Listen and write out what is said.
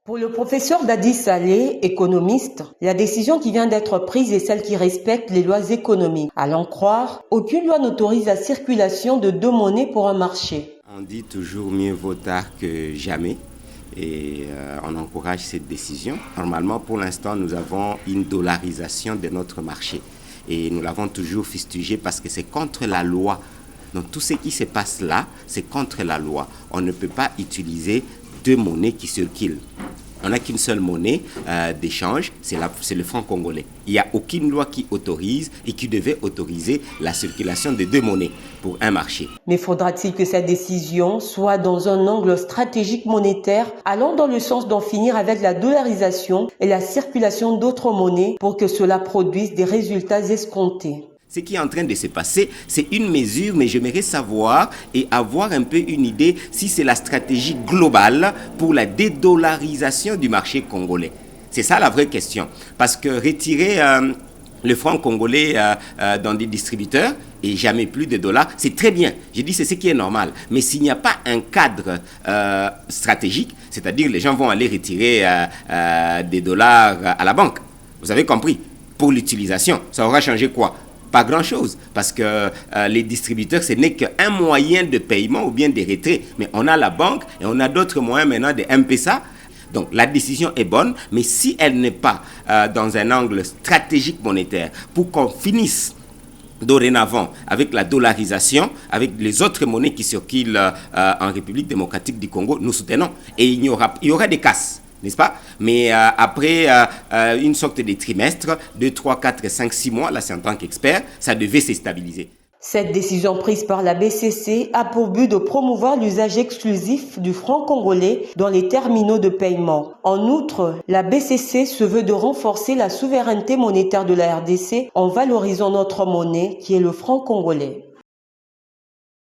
Pour le professeur Dadi Saleh, économiste, la décision qui vient d'être prise est celle qui respecte les lois économiques. À l'en croire, aucune loi n'autorise la circulation de deux monnaies pour un marché. On dit toujours mieux vaut tard que jamais et on encourage cette décision. Normalement, pour l'instant, nous avons une dollarisation de notre marché et nous l'avons toujours fustigé parce que c'est contre la loi. Donc tout ce qui se passe là, c'est contre la loi. On ne peut pas utiliser deux monnaies qui circulent. On n'a qu'une seule monnaie d'échange, c'est le franc congolais. Il n'y a aucune loi qui autorise et qui devait autoriser la circulation de deux monnaies pour un marché. Mais faudra-t-il que cette décision soit dans un angle stratégique monétaire, allant dans le sens d'en finir avec la dollarisation et la circulation d'autres monnaies pour que cela produise des résultats escomptés? Ce qui est en train de se passer, c'est une mesure, mais j'aimerais savoir et avoir un peu une idée si c'est la stratégie globale pour la dédollarisation du marché congolais. C'est ça la vraie question. Parce que retirer le franc congolais dans des distributeurs et jamais plus de dollars, c'est très bien. Je dis c'est ce qui est normal. Mais s'il n'y a pas un cadre stratégique, c'est-à-dire les gens vont aller retirer des dollars à la banque. Vous avez compris? Pour l'utilisation, ça aura changé quoi? Pas grand-chose, parce que les distributeurs, ce n'est qu'un moyen de paiement ou bien de retrait. Mais on a la banque et on a d'autres moyens maintenant de M-Pesa. Donc la décision est bonne, mais si elle n'est pas dans un angle stratégique monétaire pour qu'on finisse dorénavant avec la dollarisation, avec les autres monnaies qui circulent en République démocratique du Congo, nous soutenons. Et il y aura des casses. N'est-ce pas? Mais après une sorte de trimestre, 2, 3, 4, 5, 6 mois, là c'est en tant qu'expert, ça devait se stabiliser. Cette décision prise par la BCC a pour but de promouvoir l'usage exclusif du franc congolais dans les terminaux de paiement. En outre, la BCC se veut de renforcer la souveraineté monétaire de la RDC en valorisant notre monnaie qui est le franc congolais.